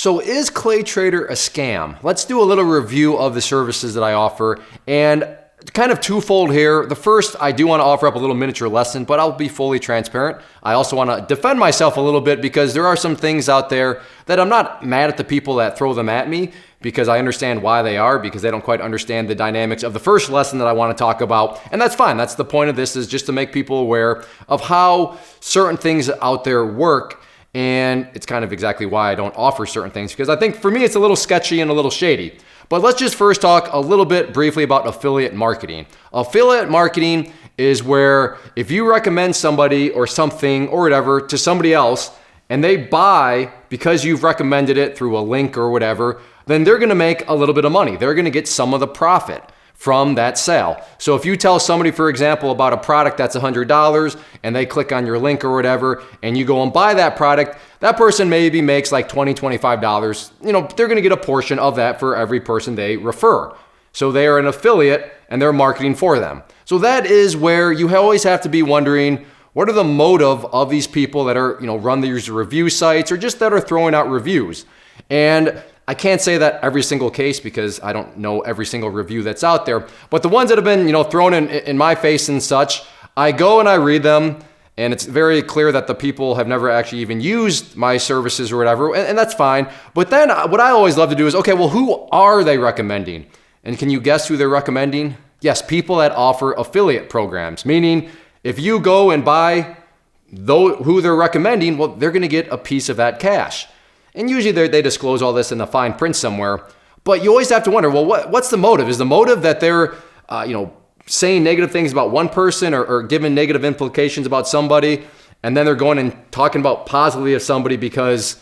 So is ClayTrader a scam? Let's do a little review of the services that I offer, and kind of twofold here. The first, I do want to offer up a little miniature lesson, but I'll be fully transparent. I also want to defend myself a little bit because there are some things out there that I'm not mad at the people that throw them at me, because I understand why they are, because they don't quite understand the dynamics of the first lesson that I want to talk about. And that's fine. That's the point of this, is just to make people aware of how certain things out there work. And it's kind of exactly why I don't offer certain things, because I think for me it's a little sketchy and a little shady. But let's just first talk a little bit briefly about affiliate marketing. Affiliate marketing is where if you recommend somebody or something or whatever to somebody else, and they buy because you've recommended it through a link or whatever, then they're gonna make a little bit of money. They're gonna get some of the profit from that sale. So if you tell somebody, for example, about a product that's $100 and they click on your link or whatever, and you go and buy that product, that person maybe makes like $20, $25. They're gonna get a portion of that for every person they refer. So they are an affiliate and they're marketing for them. So that is where you always have to be wondering, what are the motive of these people that are, run these review sites or just that are throwing out reviews? And I can't say that every single case because I don't know every single review that's out there, but the ones that have been, thrown in my face and such, I go and I read them, and it's very clear that the people have never actually even used my services or whatever, and that's fine. But then what I always love to do is, okay, well, who are they recommending? And can you guess who they're recommending? Yes, people that offer affiliate programs, meaning if you go and buy who they're recommending, well, they're gonna get a piece of that cash. And usually they disclose all this in the fine print somewhere, but you always have to wonder, well, what's the motive? Is the motive that they're, saying negative things about one person or giving negative implications about somebody, and then they're going and talking about positively of somebody because,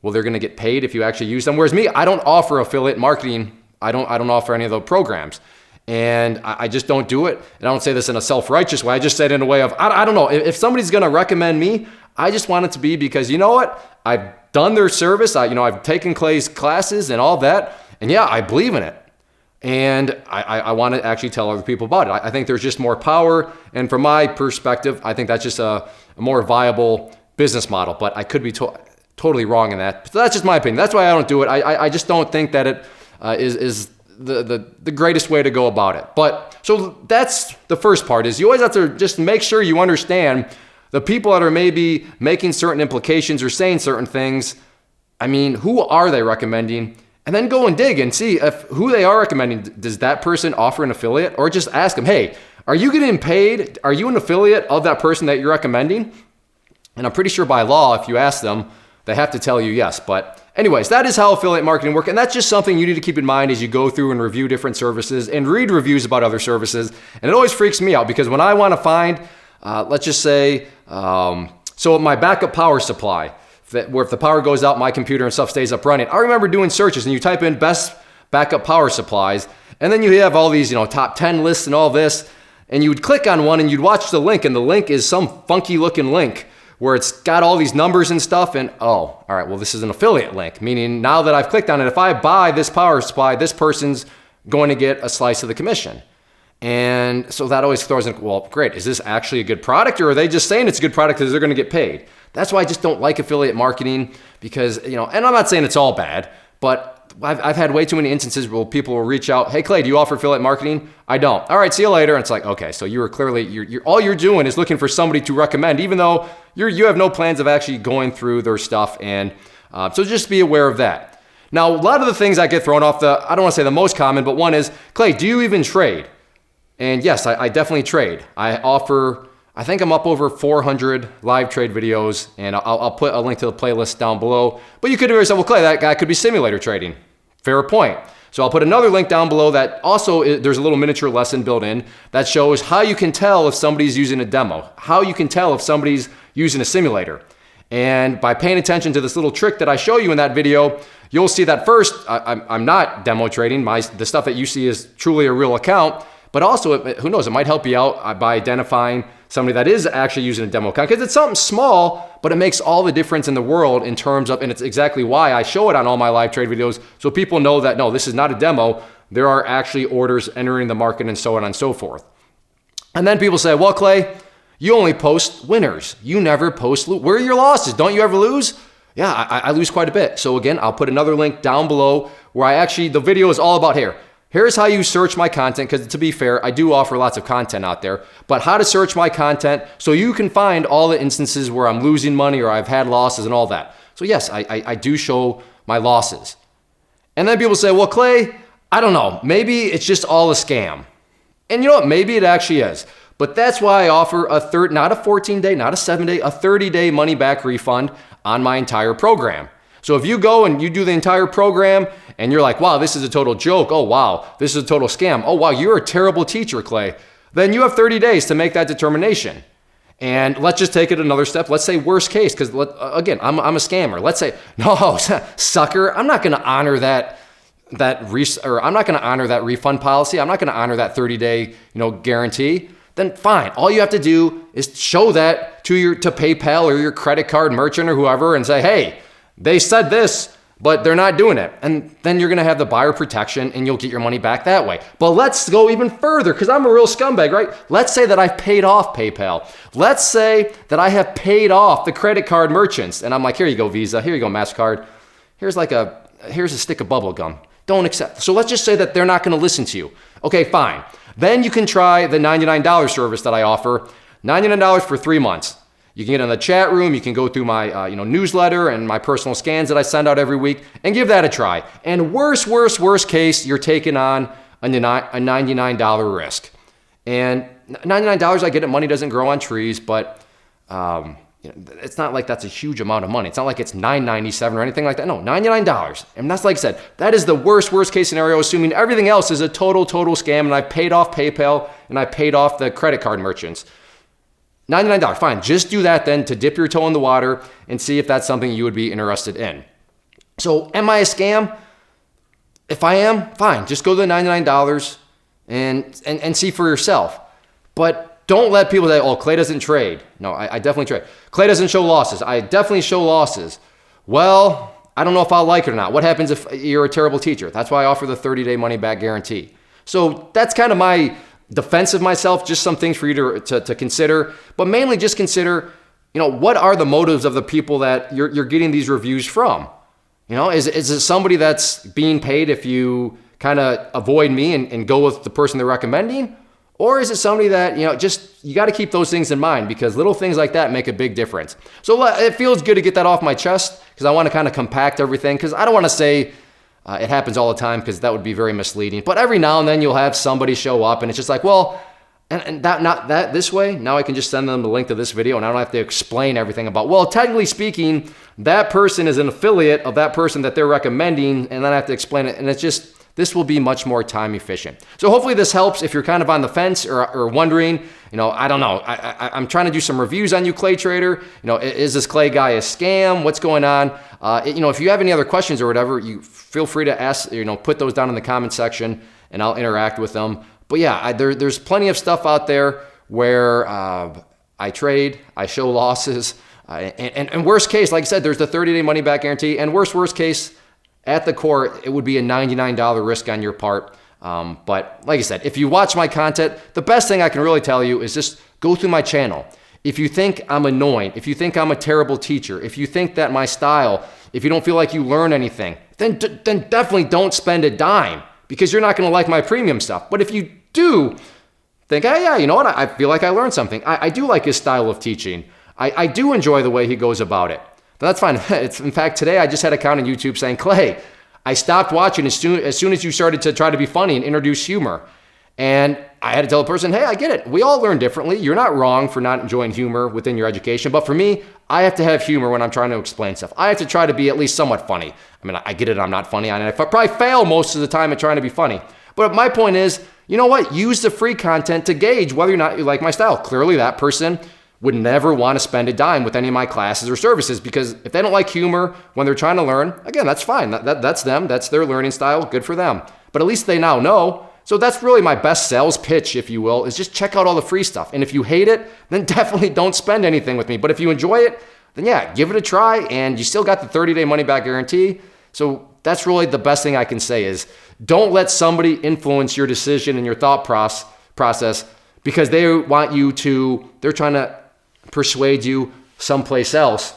well, they're going to get paid if you actually use them? Whereas me, I don't offer affiliate marketing. I don't offer any of those programs, and I just don't do it. And I don't say this in a self-righteous way. I just say it in a way of, I don't know, if somebody's going to recommend me, I just want it to be because, you know what, I've done their service. I've taken Clay's classes and all that. And yeah, I believe in it. And I want to actually tell other people about it. I think there's just more power. And from my perspective, I think that's just a more viable business model. But I could be totally wrong in that. So that's just my opinion. That's why I don't do it. I just don't think that it is the greatest way to go about it. But so that's the first part, is you always have to just make sure you understand the people that are maybe making certain implications or saying certain things. I mean, who are they recommending? And then go and dig and see if who they are recommending. Does that person offer an affiliate? Or just ask them, hey, are you getting paid? Are you an affiliate of that person that you're recommending? And I'm pretty sure by law, if you ask them, they have to tell you yes. But anyways, that is how affiliate marketing works. And that's just something you need to keep in mind as you go through and review different services and read reviews about other services. And it always freaks me out because when I want to find, let's just say, so my backup power supply, where if the power goes out, my computer and stuff stays up running. I remember doing searches and you type in best backup power supplies, and then you have all these, top 10 lists and all this, and you would click on one and you'd watch the link, and the link is some funky looking link where it's got all these numbers and stuff, and all right, well, this is an affiliate link, meaning now that I've clicked on it, if I buy this power supply, this person's going to get a slice of the commission. And so that always throws in, well, great, is this actually a good product, or are they just saying it's a good product because they're going to get paid? That's why I just don't like affiliate marketing, because, and I'm not saying it's all bad, but I've had way too many instances where people will reach out, hey, Clay, do you offer affiliate marketing? I don't. All right, see you later. And it's like, okay, so you were clearly, all you're doing is looking for somebody to recommend, even though you have no plans of actually going through their stuff. And so just be aware of that. Now, a lot of the things that get thrown off, I don't want to say the most common, but one is, Clay, do you even trade? And yes, I definitely trade. I think I'm up over 400 live trade videos, and I'll put a link to the playlist down below. But you could say, well, Clay, that guy could be simulator trading. Fair point. So I'll put another link down below that also, there's a little miniature lesson built in that shows how you can tell if somebody's using a demo, how you can tell if somebody's using a simulator. And by paying attention to this little trick that I show you in that video, you'll see that first, I'm not demo trading. The stuff that you see is truly a real account. But also, who knows, it might help you out by identifying somebody that is actually using a demo account, because it's something small, but it makes all the difference in the world in terms of, and it's exactly why I show it on all my live trade videos, so people know that, no, this is not a demo. There are actually orders entering the market and so on and so forth. And then people say, well, Clay, you only post winners. You never post, where are your losses? Don't you ever lose? yeah, I lose quite a bit. So again, I'll put another link down below where the video is all about here. Here's how you search my content, because to be fair, I do offer lots of content out there, but how to search my content so you can find all the instances where I'm losing money or I've had losses and all that. So yes, I do show my losses. And then people say, well, Clay, I don't know, maybe it's just all a scam. And you know what, maybe it actually is. But that's why I offer not a 14-day, not a 7-day, a 30-day money-back refund on my entire program. So if you go and you do the entire program and you're like, wow, this is a total joke. Oh, wow, this is a total scam. Oh, wow, you're a terrible teacher, Clay. Then you have 30 days to make that determination. And let's just take it another step. Let's say worst case, because again, I'm a scammer. Let's say, no, sucker, I'm not going to honor I'm not going to honor that refund policy. I'm not going to honor that 30-day, guarantee. Then fine. All you have to do is show that to PayPal or your credit card merchant or whoever and say, hey, they said this, but they're not doing it. And then you're going to have the buyer protection and you'll get your money back that way. But let's go even further, because I'm a real scumbag, right? Let's say that I've paid off PayPal. Let's say that I have paid off the credit card merchants. And I'm like, here you go, Visa. Here you go, MasterCard. Here's a stick of bubble gum. Don't accept. So let's just say that they're not going to listen to you. Okay, fine. Then you can try the $99 service that I offer. $99 for 3 months. You can get in the chat room. You can go through my newsletter and my personal scans that I send out every week and give that a try. And worst case, you're taking on a $99 risk. And $99, I get it. Money doesn't grow on trees, but it's not like that's a huge amount of money. It's not like it's $9.97 or anything like that. No, $99. And that's, like I said, that is the worst case scenario, assuming everything else is a total scam and I paid off PayPal and I paid off the credit card merchants. $99, fine. Just do that then to dip your toe in the water and see if that's something you would be interested in. So am I a scam? If I am, fine. Just go to the $99 and see for yourself. But don't let people say, oh, Clay doesn't trade. No, I definitely trade. Clay doesn't show losses. I definitely show losses. Well, I don't know if I'll like it or not. What happens if you're a terrible teacher? That's why I offer the 30-day money-back guarantee. So that's kind of my defense of myself, just some things for you to consider, but mainly just consider, what are the motives of the people that you're getting these reviews from? Is it somebody that's being paid if you kind of avoid me and go with the person they're recommending? Or is it somebody that, you got to keep those things in mind, because little things like that make a big difference. So it feels good to get that off my chest, because I want to kind of compact everything, because I don't want to say, it happens all the time, because that would be very misleading. But every now and then you'll have somebody show up and it's just like, well, and that this way, now I can just send them the link to this video and I don't have to explain everything about, well, technically speaking, that person is an affiliate of that person that they're recommending, and then I have to explain it. And it's just, this will be much more time efficient. So hopefully this helps if you're kind of on the fence or wondering, I don't know. I'm trying to do some reviews on you, ClayTrader. Is this Clay guy a scam? What's going on? If you have any other questions or whatever, you feel free to ask, put those down in the comment section and I'll interact with them. But yeah, there's plenty of stuff out there where I trade, I show losses, and worst case, like I said, there's the 30-day money-back guarantee, and worst case, at the core, it would be a $99 risk on your part. But like I said, if you watch my content, the best thing I can really tell you is just go through my channel. If you think I'm annoying, if you think I'm a terrible teacher, if you think that my style, if you don't feel like you learn anything, then definitely don't spend a dime, because you're not going to like my premium stuff. But if you do think, hey, yeah, you know what? I feel like I learned something. I do like his style of teaching. I do enjoy the way he goes about it. That's fine. In fact, today I just had a comment on YouTube saying, Clay, I stopped watching as soon as you started to try to be funny and introduce humor. And I had to tell the person, hey, I get it. We all learn differently. You're not wrong for not enjoying humor within your education. But for me, I have to have humor when I'm trying to explain stuff. I have to try to be at least somewhat funny. I mean, I get it. I'm not funny. I probably fail most of the time at trying to be funny. But my point is, you know what? Use the free content to gauge whether or not you like my style. Clearly, that person would never want to spend a dime with any of my classes or services, because if they don't like humor when they're trying to learn, again, that's fine. That's them. That's their learning style. Good for them. But at least they now know. So that's really my best sales pitch, if you will, is just check out all the free stuff. And if you hate it, then definitely don't spend anything with me. But if you enjoy it, then yeah, give it a try. And you still got the 30-day money-back guarantee. So that's really the best thing I can say is don't let somebody influence your decision and your thought process because they want you to, they're trying to persuade you someplace else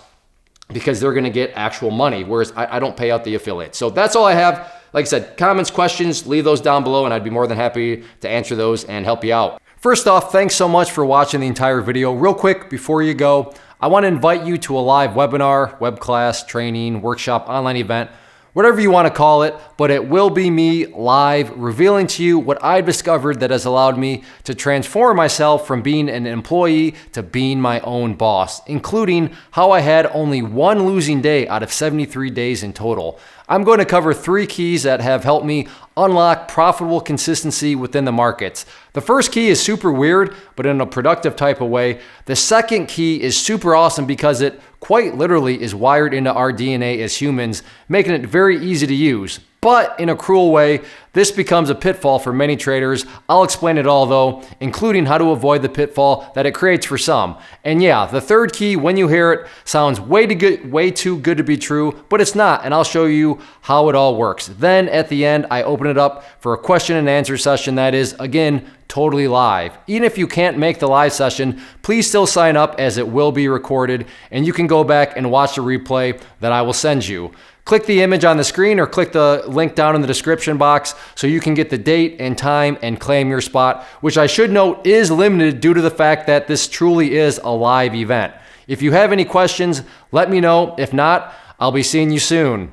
because they're gonna get actual money, whereas I don't pay out the affiliate. So that's all I have. Like I said, comments, questions, leave those down below and I'd be more than happy to answer those and help you out. First off, thanks so much for watching the entire video. Real quick, before you go, I wanna invite you to a live webinar, web class, training, workshop, online event, whatever you wanna call it, but it will be me live revealing to you what I've discovered that has allowed me to transform myself from being an employee to being my own boss, including how I had only one losing day out of 73 days in total. I'm going to cover 3 keys that have helped me unlock profitable consistency within the markets. The first key is super weird, but in a productive type of way. The second key is super awesome because it quite literally is wired into our DNA as humans, making it very easy to use. But in a cruel way, this becomes a pitfall for many traders. I'll explain it all though, including how to avoid the pitfall that it creates for some. And yeah, the third key, when you hear it, sounds way too good to be true, but it's not, and I'll show you how it all works. Then at the end, I open it up for a question and answer session that is, again, totally live. Even if you can't make the live session, please still sign up as it will be recorded, and you can go back and watch the replay that I will send you. Click the image on the screen or click the link down in the description box so you can get the date and time and claim your spot, which I should note is limited due to the fact that this truly is a live event. If you have any questions, let me know. If not, I'll be seeing you soon.